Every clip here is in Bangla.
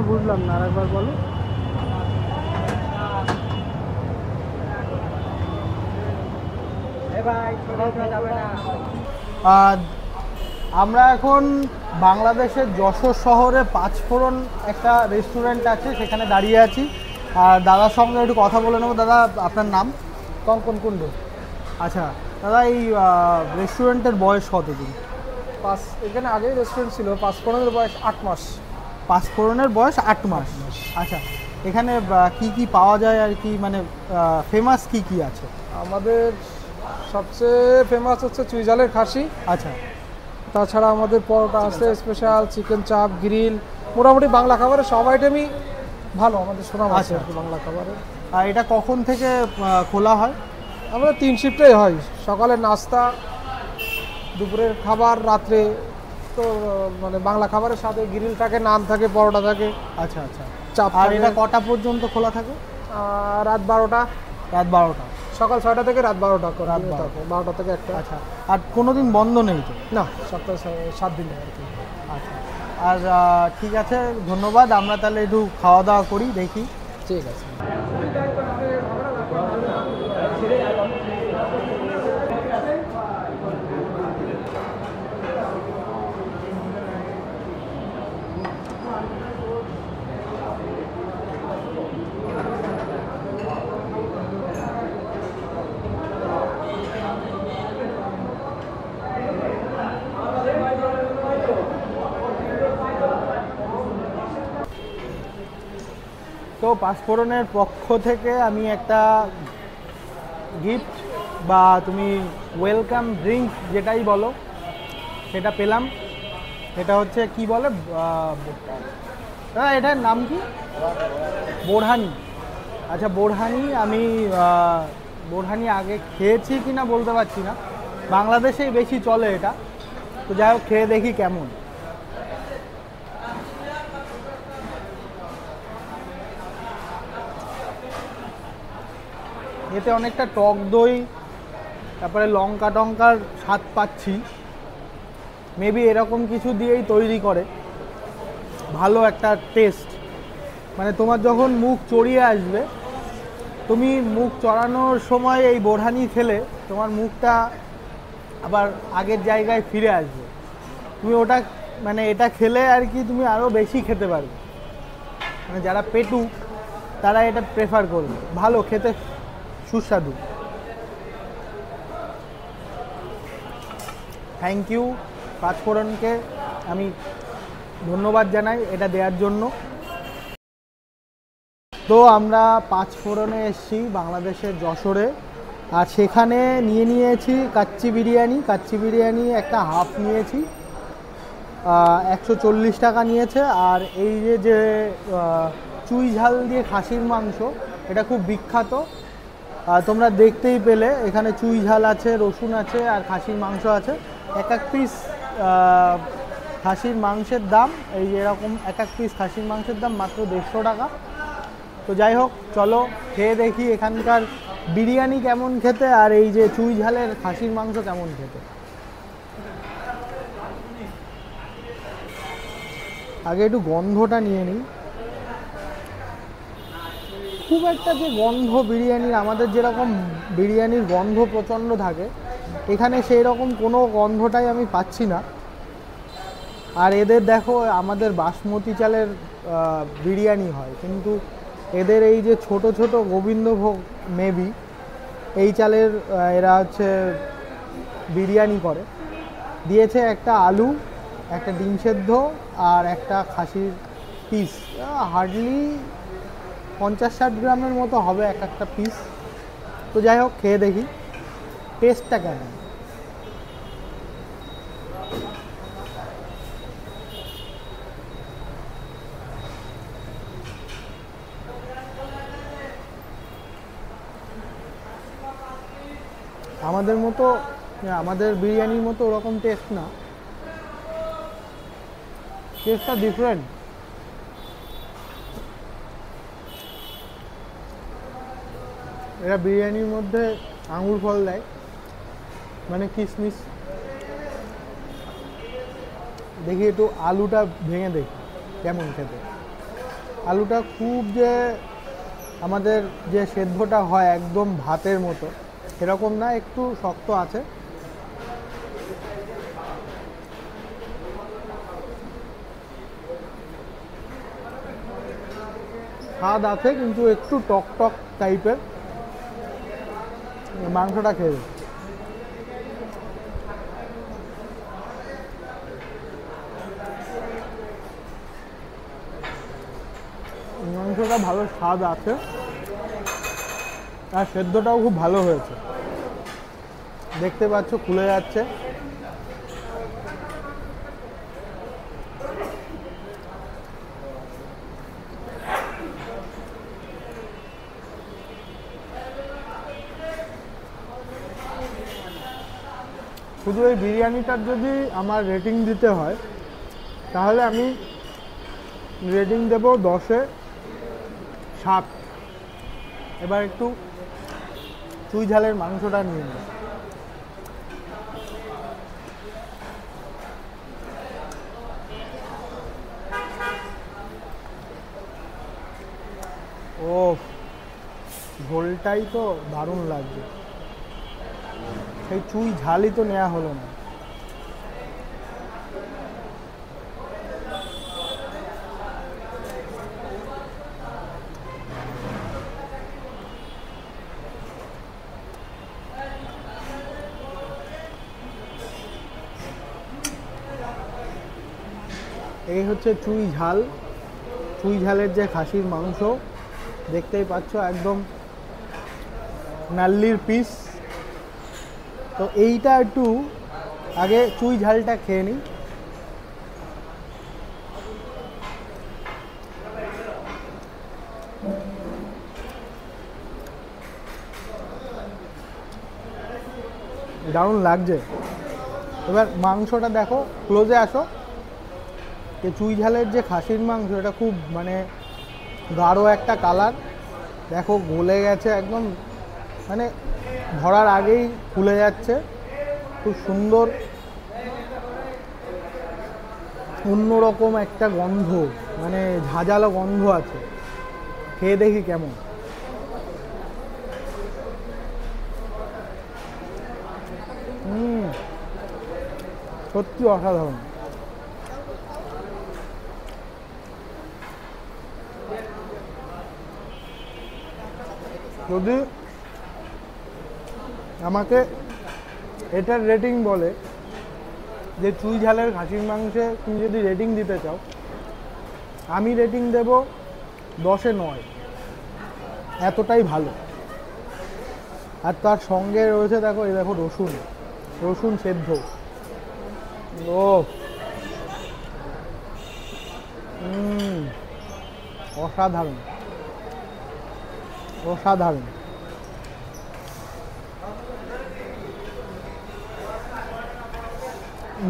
বুঝলাম না, আরেকবার বলো। আমরা এখন বাংলাদেশের যশোর শহরে পাঁচফোড়ন একটা রেস্টুরেন্ট আছে, সেখানে দাঁড়িয়ে আছি। আর দাদার সঙ্গে একটু কথা বলে নেবো। দাদা, আপনার নাম? কঙ্কন কুণ্ডু। আচ্ছা দাদা, এই রেস্টুরেন্টের বয়স কতদিন? এখানে আগেই রেস্টুরেন্ট ছিল, পাঁচফোড়নের বয়স 8 মাস। পাঁচফোড়নের বয়স 8 মাস। আচ্ছা, এখানে কি কি পাওয়া যায় আর কি, মানে ফেমাস কি কি আছে? আমাদের সবচেয়ে ফেমাস হচ্ছে চুইঝালের খাসি। আচ্ছা। তাছাড়া আমাদের পরোটা আছে স্পেশাল, চিকেন চাপ, গ্রিল, মোটামুটি বাংলা খাবারের সব আইটেমই ভালো আমাদের সুনাম আছে আর কি বাংলা খাবারের। আর এটা কখন থেকে খোলা হয়? আমাদের 3 শিফটেই হয়, সকালের নাস্তা, দুপুরের খাবার, রাত্রে তো মানে বাংলা খাবারের সাথে গ্রিল থাকে, নান থাকে, পরোটা থাকে। আচ্ছা আচ্ছা। চাপ। আর এটা কটা পর্যন্ত খোলা থাকে? রাত 12টা। রাত 12টা? সকাল 6টা থেকে রাত 12টা। রাত 12টা থেকে 1টা। আচ্ছা। আর কোনোদিন বন্ধ নেই তো? না, সপ্তাহে 7 দিন আর কি। আচ্ছা। আর ঠিক আছে, ধন্যবাদ। আমরা তাহলে একটু খাওয়া দাওয়া করি, দেখি। ঠিক আছে। তো পাঁচফোড়নের পক্ষ থেকে আমি একটা গিফট বা তুমি ওয়েলকাম ড্রিঙ্ক যেটাই বলো সেটা পেলাম। এটা হচ্ছে কি বলে, এটার নাম কি? বোরহানি। আচ্ছা, বোরহানি। আমি বোরহানি আগে খেয়েছি কি না বলতে পারছি না, বাংলাদেশেই বেশি চলে এটা। তো যাই হোক, খেয়ে দেখি কেমন। এতে অনেকটা টক দই, তারপরে লঙ্কা টঙ্কার স্বাদ পাচ্ছি। মেবি এরকম কিছু দিয়েই তৈরি করে, ভালো একটা টেস্ট। মানে তোমার যখন মুখ চড়িয়ে আসবে, তুমি মুখ চড়ানোর সময় এই বোরহানি খেলে তোমার মুখটা আবার আগের জায়গায় ফিরে আসবে। তুমি ওটা মানে এটা খেলে আর কি তুমি আরও বেশি খেতে পারবে। মানে যারা পেটুক তারা এটা প্রেফার করবে, ভালো খেতে, সুস্বাদু। থ্যাংক ইউ পাঁচফোড়নকে, আমি ধন্যবাদ জানাই এটা দেওয়ার জন্য। তো আমরা পাঁচফোড়নে এসেছি বাংলাদেশের যশোরে, আর সেখানে নিয়েছি কাচ্চি বিরিয়ানি। কাচ্চি বিরিয়ানি একটা হাফ নিয়েছি, 140 টাকা নিয়েছে। আর এই যে চুই ঝাল দিয়ে খাসির মাংস, এটা খুব বিখ্যাত। তোমরা দেখতেই পেলে, এখানে চুই ঝাল আছে, রসুন আছে, আর খাসির মাংস আছে। এক এক পিস খাসির মাংসের দাম, এই এরকম এক এক পিস খাসির মাংসের দাম মাত্র 150 টাকা। তো যাই হোক, চলো খেয়ে দেখি এখানকার বিরিয়ানি কেমন খেতে, আর এই যে চুই ঝালের খাসির মাংস কেমন খেতে। আগে একটু গন্ধটা নিয়ে নিই। খুব একটা যে গন্ধ বিরিয়ানির, আমাদের যেরকম বিরিয়ানির গন্ধ প্রচণ্ড থাকে, এখানে সেই রকম কোনো গন্ধটাই আমি পাচ্ছি না। আর এদের দেখো, আমাদের বাসমতি চালের বিরিয়ানি হয়, কিন্তু এদের এই যে ছোট ছোট গোবিন্দভোগ মেবি এই চালের এরা হচ্ছে বিরিয়ানি করে। দিয়েছে একটা আলু, একটা ডিম সেদ্ধ, আর একটা খাসির পিস। হার্ডলি 50-60 গ্রামের মতো হবে এক একটা পিস। তো যাই হোক, খেয়ে দেখি টেস্টটা কেমন। আমাদের মতো, আমাদের বিরিয়ানির মতো ওরকম টেস্ট না, টেস্টটা ডিফারেন্ট। এরা বিরিয়ানির মধ্যে আঙুর ফল দেয়, মানে কিশমিশ। দেখি একটু আলুটা ভেঙে দেখি কেমন খেতে। আলুটা খুব যে আমাদের যে সেদ্ধটা হয় একদম ভাতের মতো এরকম না, একটু শক্ত আছে। স্বাদ আছে কিন্তু একটু টক টক টাইপের। মাংসটা খেয়ে মাংসটা ভালো স্বাদ আছে আর সেদ্ধটাও খুব ভালো হয়েছে, দেখতে পাচ্ছ খুলে যাচ্ছে। শুধু এই বিরিয়ানিটার যদি আমার রেটিং দিতে হয় তাহলে আমি রেটিং দেব 10-এ 7। এবার একটু চুই ঝালের মাংসটা নিয়ে নেব। ও ঝোলটাই তো দারুণ লাগছে, সেই চুই ঝালই তো নেওয়া হলো না। এই হচ্ছে চুই ঝাল, চুই ঝালের যে খাসির মাংস দেখতেই পাচ্ছ একদম নাল্লির পিস। তো এইটা একটু আগে চুই ঝালটা খেয়ে নিই। দারুণ লাগছে। এবার মাংসটা দেখো, ক্লোজে আসো। যে চুই ঝালের যে খাসির মাংস এটা খুব মানে গাঢ় একটা কালার, দেখো গলে গেছে একদম, মানে ধরার আগেই ফুলে যাচ্ছে, খুব সুন্দর অন্যরকম একটা গন্ধ, মানে ঝাঁঝালো গন্ধ আছে। খেয়ে দেখি কেমন। সত্যি অসাধারণ। যদি আমাকে এটার রেটিং বলে যে চুই ঝালের খাসির মাংসে তুমি যদি রেটিং দিতে চাও, আমি রেটিং দেব 10-এ 9। এতটাই ভালো। আর তার সঙ্গে রয়েছে দেখো, এই দেখো রসুন, রসুন সেদ্ধ। ও অসাধারণ অসাধারণ।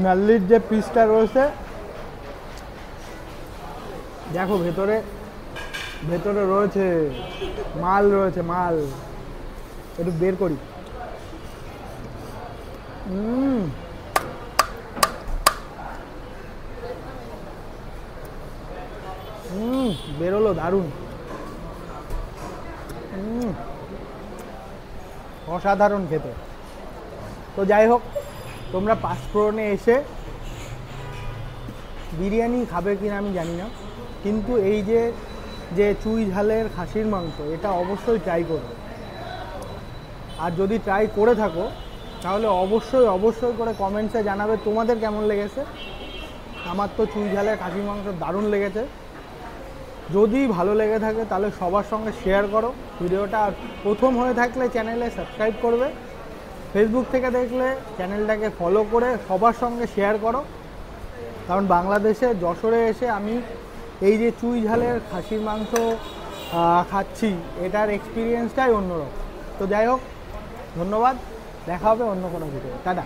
নাল্লির যে পিসটা রয়েছে দেখো, ভেতরে ভেতরে রয়েছে মাল, রয়েছে মাল। একটু বের করি। বেরোলো দারুণ। অসাধারণ খেতে। তো যাই হোক, তোমরা পাঁচফোড়নে এসে বিরিয়ানি খাবে কিনা আমি জানি না, কিন্তু এই যে চুই ঝালের খাসির মাংস এটা অবশ্যই ট্রাই করবে। আর যদি ট্রাই করে থাকো তাহলে অবশ্যই অবশ্যই করে কমেন্টসে জানাবে তোমাদের কেমন লেগেছে। আমার তো চুই ঝালের খাসির মাংস দারুণ লেগেছে। যদি ভালো লেগে থাকে তাহলে সবার সঙ্গে শেয়ার করো ভিডিওটা। আর প্রথম হয়ে থাকলে চ্যানেলে সাবস্ক্রাইব করবে। ফেসবুক থেকে দেখলে চ্যানেলটাকে ফলো করে সবার সঙ্গে শেয়ার করো। কারণ বাংলাদেশে যশোরে এসে আমি এই যে চুই ঝালের খাসির মাংস খাচ্ছি, এটার এক্সপিরিয়েন্সটাই অন্যরকম। তো যাই হোক, ধন্যবাদ। দেখা হবে অন্য কোনো ভিডিও। টাটা।